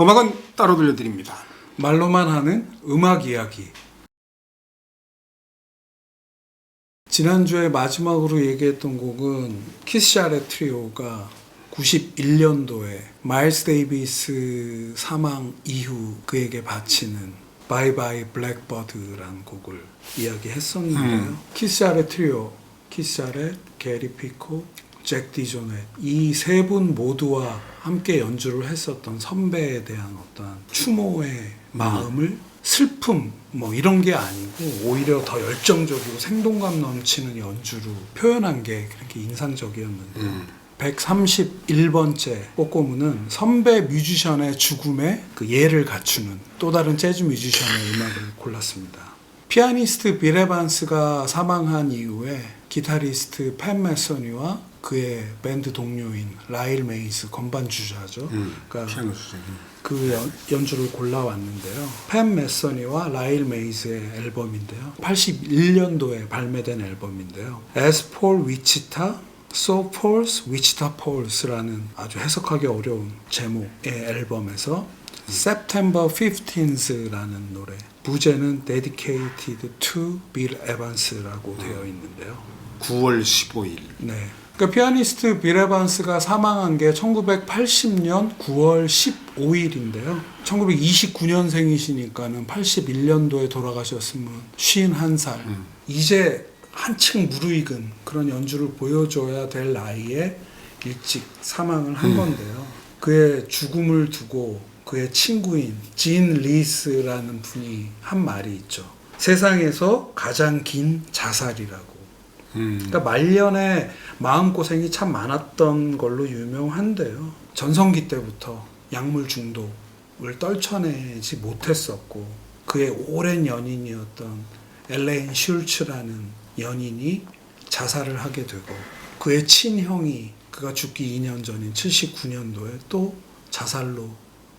음악은 따로 들려드립니다. 말로만 하는 음악 이야기. 지난주에 마지막으로 얘기했던 곡은 키스 샤렛 트리오가 91년도에 마일스 데이비스 사망 이후 그에게 바치는 바이 바이 블랙버드라는 곡을 이야기했었는데요. 키스 샤렛 트리오, 키스 샤렛, 게리 피코, 잭 디조넷 이 세 분 모두와 함께 연주를 했었던 선배에 대한 어떤 추모의 마음을 슬픔 뭐 이런 게 아니고 오히려 더 열정적이고 생동감 넘치는 연주로 표현한 게 그렇게 인상적이었는데 131번째 꼬꼬무는 선배 뮤지션의 죽음에 그 예를 갖추는 또 다른 재즈 뮤지션의 음악을 골랐습니다. 피아니스트 빌 에반스가 사망한 이후에 기타리스트 팬 메서니와 그의 밴드 동료인 라일 메이스 건반 주자죠. 그러니까 피아노 주자. 그 연주를 골라왔는데요. 팬 메서니와 라일 메이스의 앨범인데요. 81년도에 발매된 앨범인데요. As Paul Wichita, So Paul's Wichita Pauls라는 아주 해석하기 어려운 제목의 앨범에서 September 15th라는 노래 부제는 Dedicated to Bill Evans라고 되어 있는데요. 9월 15일. 네. 그러니까 피아니스트 빌 에반스가 사망한 게 1980년 9월 15일인데요. 1929년생이시니까는 81년도에 돌아가셨으면 51살. 이제 한층 무르익은 그런 연주를 보여줘야 될 나이에 일찍 사망을 한 건데요. 그의 죽음을 두고 그의 친구인 진 리스라는 분이 한 말이 있죠. 세상에서 가장 긴 자살이라고. 그러니까 말년에 마음고생이 참 많았던 걸로 유명한데요. 전성기 때부터 약물 중독을 떨쳐내지 못했었고 그의 오랜 연인이었던 엘레인 슐츠라는 연인이 자살을 하게 되고 그의 친형이 그가 죽기 2년 전인 79년도에 또 자살로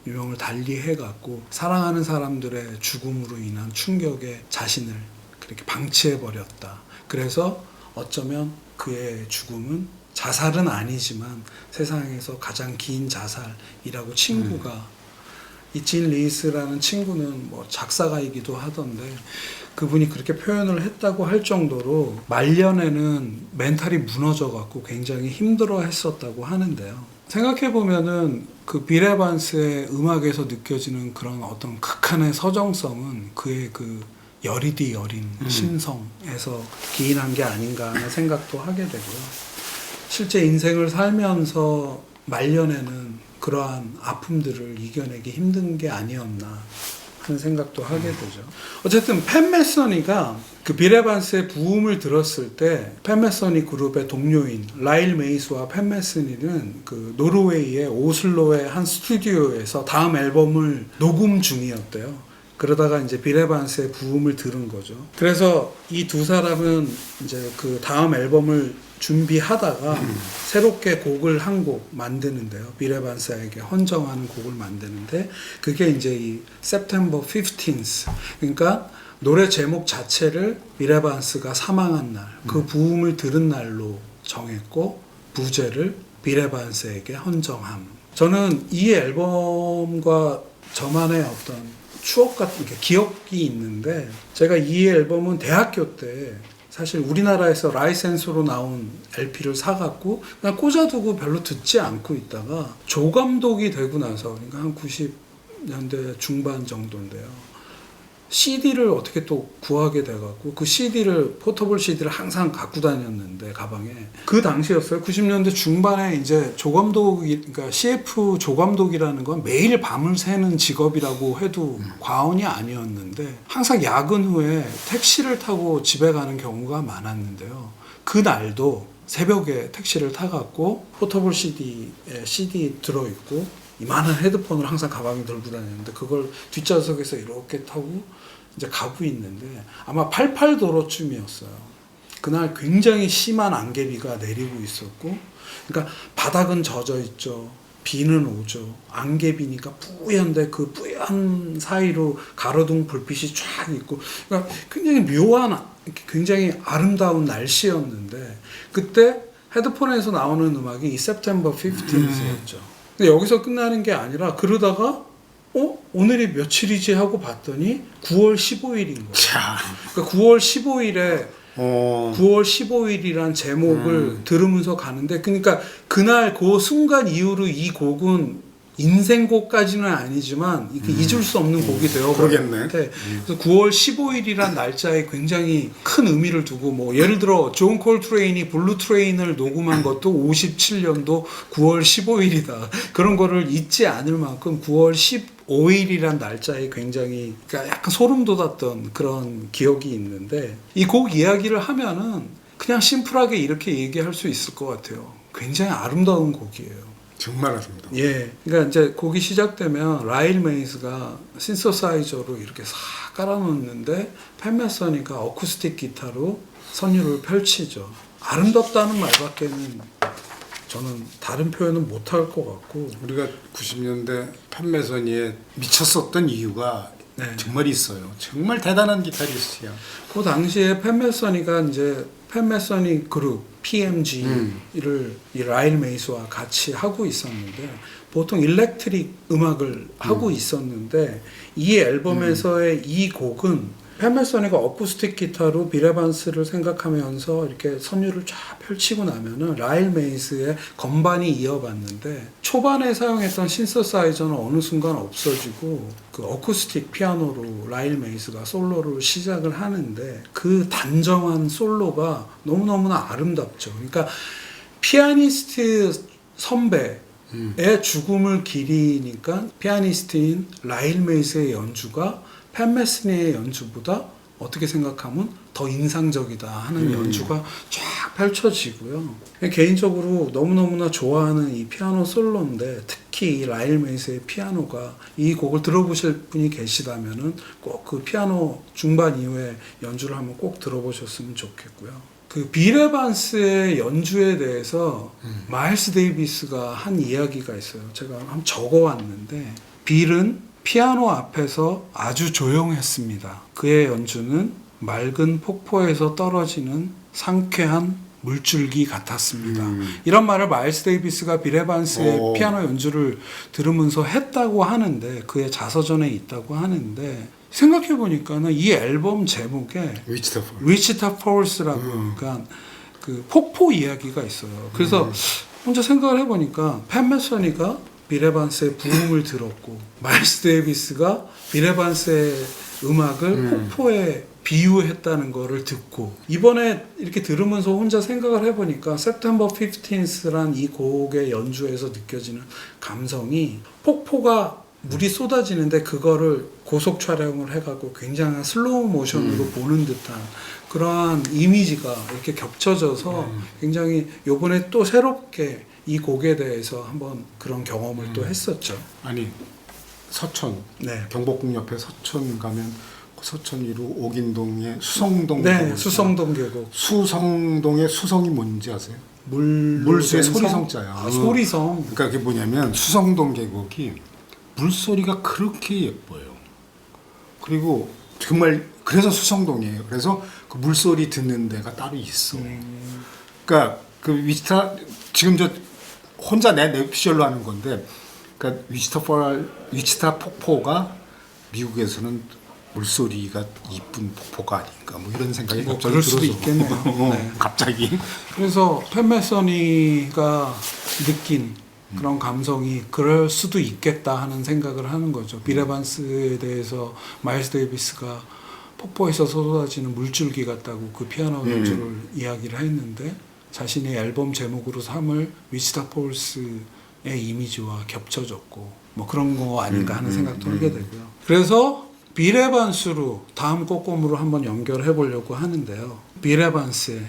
유명을 달리해갖고 사랑하는 사람들의 죽음으로 인한 충격에 자신을 그렇게 방치해버렸다. 그래서 어쩌면 그의 죽음은 자살은 아니지만 세상에서 가장 긴 자살이라고 친구가 이 진 리스라는 친구는 뭐 작사가이기도 하던데 그분이 그렇게 표현을 했다고 할 정도로 말년에는 멘탈이 무너져 갖고 굉장히 힘들어 했었다고 하는데요. 생각해 보면은 그 빌 에반스의 음악에서 느껴지는 그런 어떤 극한의 서정성은 그의 그 여리디 여린 심성에서 기인한 게 아닌가 하는 생각도 하게 되고요. 실제 인생을 살면서 말년에는 그러한 아픔들을 이겨내기 힘든 게 아니었나 하는 생각도 하게 되죠. 어쨌든 팬 메서니가 그 빌 에반스의 부음을 들었을 때 팬 메서니 그룹의 동료인 라일 메이스와 팬 메서니는 그 노르웨이의 오슬로의 한 스튜디오에서 다음 앨범을 녹음 중이었대요. 그러다가 이제 빌 에반스의 부음을 들은 거죠. 그래서 이 두 사람은 이제 그 다음 앨범을 준비하다가 새롭게 곡을 한 곡 만드는데요. 빌 에반스에게 헌정하는 곡을 만드는데 그게 이제 이 September 15th. 그러니까 노래 제목 자체를 빌 에반스가 사망한 날, 그 부음을 들은 날로 정했고 부제를 빌 에반스에게 헌정함. 저는 이 앨범과 저만의 어떤 추억 같은 게 기억이 있는데 제가 이 앨범은 대학교 때 사실 우리나라에서 라이센스로 나온 LP를 사갖고 그냥 꽂아두고 별로 듣지 않고 있다가 조감독이 되고 나서 그러니까 한 90년대 중반 정도인데요. CD를 어떻게 또 구하게 돼갖고 그 CD를 포터블 CD를 항상 갖고 다녔는데 가방에 그 당시였어요. 90년대 중반에 이제 조감독이 그러니까 CF 조감독이라는 건 매일 밤을 새는 직업이라고 해도 과언이 아니었는데 항상 야근 후에 택시를 타고 집에 가는 경우가 많았는데요. 그 날도 새벽에 택시를 타갖고 포터블 CD에 CD 들어있고 이만한 헤드폰을 항상 가방에 들고 다녔는데 그걸 뒷좌석에서 이렇게 타고 이제 가고 있는데 아마 88도로쯤이었어요. 그날 굉장히 심한 안개비가 내리고 있었고 그러니까 바닥은 젖어 있죠. 비는 오죠. 안개비니까 뿌연데 그 뿌연 사이로 가로등 불빛이 쫙 있고 그러니까 굉장히 묘한 굉장히 아름다운 날씨였는데 그때 헤드폰에서 나오는 음악이 이 September 15th였죠. 근데 여기서 끝나는 게 아니라 그러다가 오늘이 며칠이지 하고 봤더니 9월 15일인 거예요. 자, 그러니까 9월 15일에 어, 9월 15일이란 제목을 들으면서 가는데, 그러니까 그날 그 순간 이후로 이 곡은 인생곡까지는 아니지만 이게 잊을 수 없는 곡이 되어버린 것 그러겠네. 같아. 그래서 9월 15일이란 날짜에 굉장히 큰 의미를 두고, 뭐 예를 들어 존 콜트레인이 블루 트레인을 녹음한 것도 57년도 9월 15일이다. 그런 거를 잊지 않을 만큼 9월 15일이란 날짜에 굉장히, 그러니까 약간 소름 돋았던 그런 기억이 있는데, 이 곡 이야기를 하면은 그냥 심플하게 이렇게 얘기할 수 있을 것 같아요. 굉장히 아름다운 곡이에요. 정말 아름다워. 예. 그러니까 이제 곡이 시작되면 라일 메이스가 신서사이저로 이렇게 싹 깔아놓는데 팬 메서니가 어쿠스틱 기타로 선율을 펼치죠. 아름답다는 말밖에는 저는 다른 표현은 못할 것 같고. 우리가 90년대 팬메서니에 미쳤었던 이유가 네. 정말 있어요. 정말 대단한 기타리스트야. 그 당시에 팬 메서니가 이제 팬 메서니 그룹 PMG를 이 라일 메이스와 같이 하고 있었는데, 보통 일렉트릭 음악을 하고 있었는데, 이 앨범에서의 이 곡은 팬 메서니가 어쿠스틱 기타로 빌 에반스를 생각하면서 이렇게 선율을 쫙 펼치고 나면은 라일 메이스의 건반이 이어받는데, 초반에 사용했던 신서사이저는 어느 순간 없어지고 그 어쿠스틱 피아노로 라일 메이스가 솔로를 시작을 하는데, 그 단정한 솔로가 너무너무나 아름답죠. 그러니까 피아니스트 선배의 죽음을 기리니까 피아니스트인 라일 메이스의 연주가 팬 메스니의 연주보다 어떻게 생각하면 더 인상적이다 하는 연주가 쫙 펼쳐지고요. 개인적으로 너무너무나 좋아하는 이 피아노 솔로인데, 특히 이 라일 메이스의 피아노가, 이 곡을 들어보실 분이 계시다면은 꼭 그 피아노 중반 이후에 연주를 한번 꼭 들어보셨으면 좋겠고요. 그 빌 에반스의 연주에 대해서 마일스 데이비스가 한 이야기가 있어요. 제가 한번 적어왔는데, 빌은 피아노 앞에서 아주 조용했습니다. 그의 연주는 맑은 폭포에서 떨어지는 상쾌한 물줄기 같았습니다. 이런 말을 마일스 데이비스가 빌 에반스의 피아노 연주를 들으면서 했다고 하는데, 그의 자서전에 있다고 하는데, 생각해 보니까는 이 앨범 제목에 위치타 폴스라고, 그러니까 그 폭포 이야기가 있어요. 그래서 혼자 생각을 해보니까 팬 메서니가 빌 에반스의 부음을 들었고, 마일스 데이비스가 빌 에반스의 음악을 폭포에 비유했다는 거를 듣고, 이번에 이렇게 들으면서 혼자 생각을 해보니까 September 15th란 이 곡의 연주에서 느껴지는 감성이, 폭포가 물이 쏟아지는데 그거를 고속 촬영을 해가고 굉장한 슬로우 모션으로 보는 듯한 그러한 이미지가 이렇게 겹쳐져서 굉장히 요번에 또 새롭게 이 곡에 대해서 한번 그런 경험을 또 했었죠. 아니, 서천, 네. 경복궁 옆에 서천 가면 서천 위로 옥인동의 수성동. 네, 수성동 계곡. 수성동의 수성이 뭔지 아세요? 된 물수의 성? 소리성자야. 아, 소리성. 그러니까 그게 뭐냐면 수성동 계곡이 물소리가 그렇게 예뻐요. 그리고 정말 그래서 수성동이에요. 그래서 그 물소리 듣는 데가 따로 있어. 그러니까 그 위치타, 지금 저 혼자 내 뇌피셜로 하는 건데, 그러니까 위치타 폭포가 미국에서는 물소리가 이쁜 폭포가 아닌가, 뭐 이런 생각이 뭐 갑자기 그럴 수도 들어서. 있겠네요. 네. 갑자기. 그래서 팬 메서니가 느낀 그런 감성이 그럴 수도 있겠다 하는 생각을 하는 거죠. 빌 에반스에 대해서 마일스 데이비스가 폭포에서 쏟아지는 물줄기 같다고 그 피아노 연주를 이야기를 했는데, 자신의 앨범 제목으로 삼을 위치타 폴스의 이미지와 겹쳐졌고, 뭐 그런 거 아닌가 하는 생각도 하게 되고요. 그래서 빌 에반스로 다음 꼬꼬무로 한번 연결해 보려고 하는데요. 빌 에반스의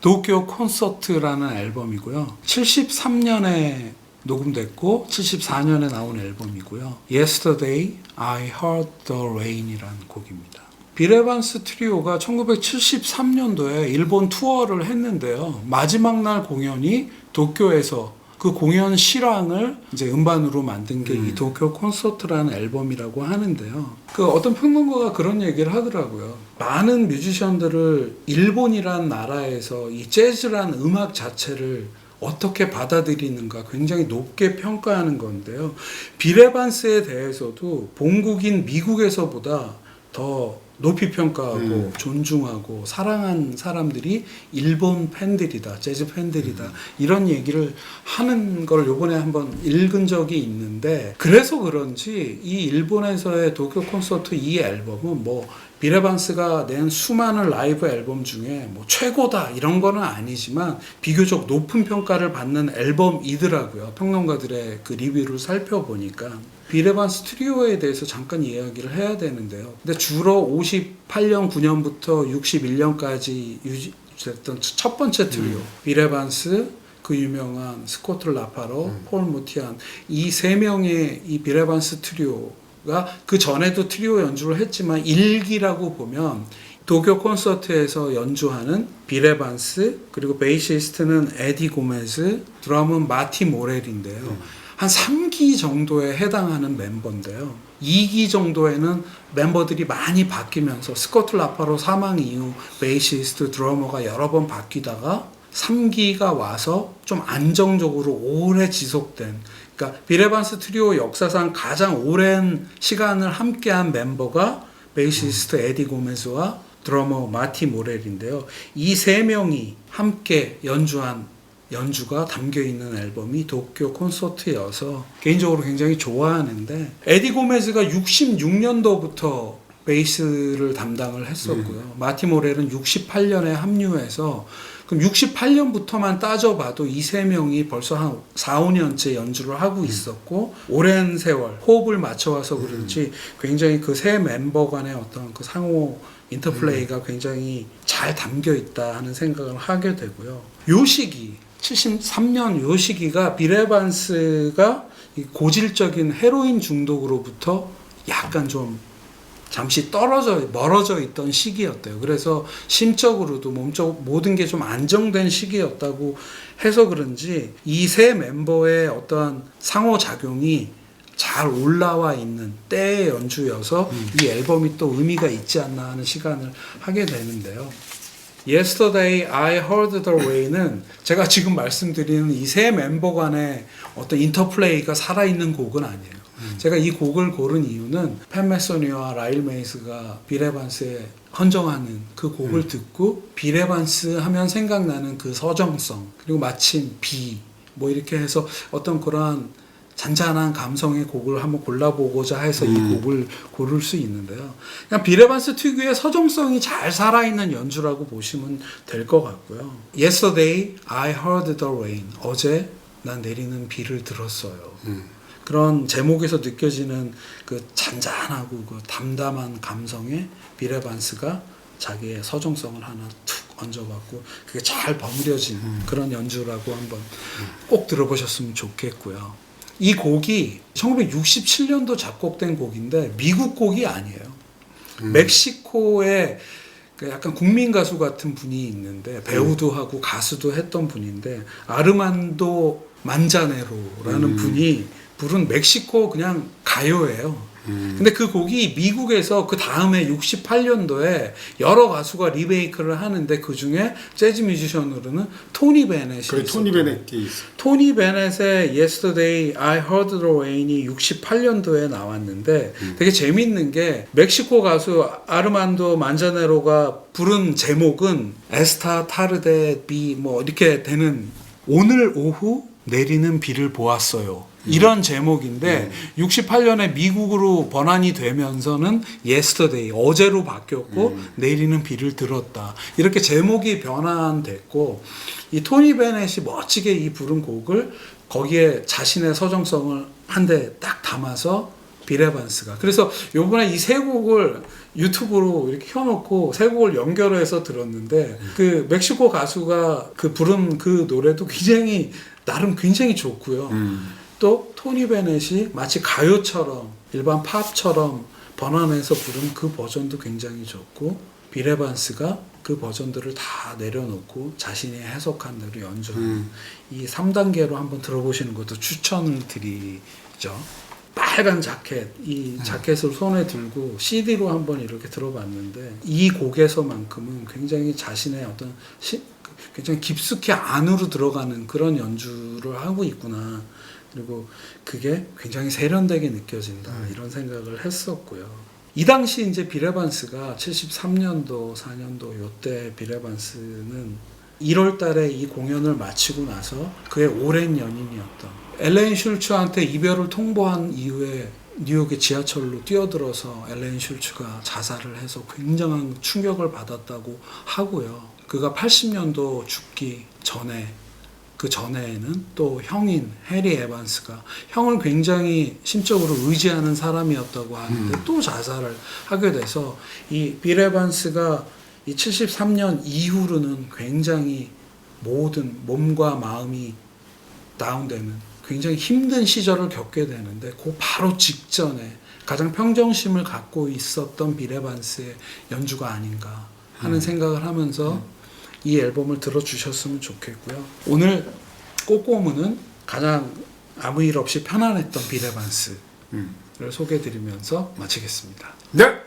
도쿄 콘서트라는 앨범이고요. 73년에 녹음됐고 74년에 나온 앨범이고요. Yesterday I Heard the Rain이라는 곡입니다. 빌 에반스 트리오가 1973년도에 일본 투어를 했는데요. 마지막 날 공연이 도쿄에서, 그 공연 실황을 이제 음반으로 만든 게 이 도쿄 콘서트라는 앨범이라고 하는데요. 그 어떤 평론가가 그런 얘기를 하더라고요. 많은 뮤지션들을 일본이란 나라에서 이 재즈란 음악 자체를 어떻게 받아들이는가 굉장히 높게 평가하는 건데요. 빌 에반스에 대해서도 본국인 미국에서보다 더 높이 평가하고 존중하고 사랑한 사람들이 일본 팬들이다, 재즈 팬들이다 이런 얘기를 하는 걸 요번에 한번 읽은 적이 있는데, 그래서 그런지 이 일본에서의 도쿄 콘서트 이 앨범은 뭐 빌 에반스가 낸 수많은 라이브 앨범 중에 뭐 최고다 이런 거는 아니지만 비교적 높은 평가를 받는 앨범이더라고요. 평론가들의 그 리뷰를 살펴보니까. 빌 에반스 트리오에 대해서 잠깐 이야기를 해야 되는데요. 근데 주로 58년, 9년부터 61년까지 유지됐던 첫 번째 트리오. 빌 에반스, 그 유명한 스코트 라파로, 폴 무티안, 이 세 명의 이 빌 에반스 트리오가 그 전에도 트리오 연주를 했지만 1기라고 보면 도쿄 콘서트에서 연주하는 빌 에반스, 그리고 베이시스트는 에디 고메즈, 드럼은 마티 모렐인데요. 한 3기 정도에 해당하는 멤버인데요. 2기 정도에는 멤버들이 많이 바뀌면서 스코트 라파로 사망 이후 베이시스트, 드러머가 여러 번 바뀌다가 3기가 와서 좀 안정적으로 오래 지속된, 그러니까 빌 에반스 트리오 역사상 가장 오랜 시간을 함께한 멤버가 베이시스트 에디 고메즈와 드러머 마티 모렐인데요. 이 세 명이 함께 연주한 연주가 담겨있는 앨범이 도쿄 콘서트여서 개인적으로 굉장히 좋아하는데, 에디 고메즈가 66년도부터 베이스를 담당을 했었고요. 마티 모렐은 68년에 합류해서, 그럼 68년부터만 따져봐도 이 세 명이 벌써 한 4, 5년째 연주를 하고 있었고, 오랜 세월 호흡을 맞춰와서 그런지 굉장히 그 세 멤버 간의 어떤 그 상호 인터플레이가 굉장히 잘 담겨 있다 하는 생각을 하게 되고요. 요 시기 73년 요 시기가 빌 에반스가 고질적인 헤로인 중독으로부터 약간 좀 잠시 멀어져 있던 시기였대요. 그래서 심적으로도 몸적 모든 게 좀 안정된 시기였다고 해서 그런지 이 세 멤버의 어떠한 상호작용이 잘 올라와 있는 때의 연주여서 이 앨범이 또 의미가 있지 않나 하는 시간을 하게 되는데요. Yesterday I Heard the Rain은 제가 지금 말씀드리는 이 세 멤버 간의 어떤 인터플레이가 살아있는 곡은 아니에요. 제가 이 곡을 고른 이유는 팬 메소니와 라일 메이스가 빌 에반스에 헌정하는 그 곡을 듣고 빌 에반스 하면 생각나는 그 서정성, 그리고 마침 비 뭐 이렇게 해서 어떤 그러한 잔잔한 감성의 곡을 한번 골라보고자 해서 이 곡을 고를 수 있는데요. 그냥 빌 에반스 특유의 서정성이 잘 살아있는 연주라고 보시면 될 것 같고요. Yesterday I heard the rain. 어제 난 내리는 비를 들었어요. 그런 제목에서 느껴지는 그 잔잔하고 그 담담한 감성에 빌 에반스가 자기의 서정성을 하나 툭 얹어갖고 그게 잘 버무려진 그런 연주라고 한번 꼭 들어보셨으면 좋겠고요. 이 곡이 1967년도 작곡된 곡인데 미국 곡이 아니에요. 멕시코의 약간 국민 가수 같은 분이 있는데 배우도 하고 가수도 했던 분인데 아르만도 만자네로라는 분이 부른 멕시코 그냥 가요예요. 근데 그 곡이 미국에서 그 다음에 68년도에 여러 가수가 리메이크를 하는데 그 중에 재즈 뮤지션으로는 토니 베넷이 그래, 토니 베넷이 있어. 토니 베넷의 Yesterday I Heard the Rain이 68년도에 나왔는데 되게 재밌는 게 멕시코 가수 아르만도 만자네로가 부른 제목은 에스타 타르데 비 뭐 이렇게 되는, 오늘 오후 내리는 비를 보았어요. 이런 제목인데 68년에 미국으로 번안이 되면서는 Yesterday, 어제로 바뀌었고 내리는 비를 들었다. 이렇게 제목이 변환됐고, 이 토니 베넷이 멋지게 이 부른 곡을 거기에 자신의 서정성을 한 대 딱 담아서 빌 에반스가, 그래서 요번에 이 세 곡을 유튜브로 이렇게 켜놓고 세 곡을 연결해서 들었는데 그 멕시코 가수가 그 부른 그 노래도 굉장히 나름 굉장히 좋고요. 또 토니 베넷이 마치 가요처럼 일반 팝처럼 번안해서 부른 그 버전도 굉장히 좋고, 빌 에반스가 그 버전들을 다 내려놓고 자신이 해석한 대로 연주하는 이 3단계로 한번 들어보시는 것도 추천을 드리죠. 빨간 자켓, 이 자켓을 손에 들고 CD로 한번 이렇게 들어봤는데 이 곡에서만큼은 굉장히 자신의 어떤 굉장히 깊숙이 안으로 들어가는 그런 연주를 하고 있구나. 그리고 그게 굉장히 세련되게 느껴진다. 이런 생각을 했었고요. 이 당시 이제 빌 에반스가 73년도, 4년도 요때 빌 에반스는 1월 달에 이 공연을 마치고 나서 그의 오랜 연인이었던 엘레인 슐츠한테 이별을 통보한 이후에 뉴욕의 지하철로 뛰어들어서 엘레인 슐츠가 자살을 해서 굉장한 충격을 받았다고 하고요. 그가 80년도 죽기 전에 그 전에는 또 형인 해리 에반스가 형을 굉장히 심적으로 의지하는 사람이었다고 하는데 또 자살을 하게 돼서 이 빌 에반스가 이 73년 이후로는 굉장히 모든 몸과 마음이 다운되는 굉장히 힘든 시절을 겪게 되는데 그 바로 직전에 가장 평정심을 갖고 있었던 빌 에반스의 연주가 아닌가 하는 생각을 하면서 이 앨범을 들어주셨으면 좋겠고요. 오늘 꼬꼬무는 가장 아무 일 없이 편안했던 빌 에반스를 소개해드리면서 마치겠습니다. 네.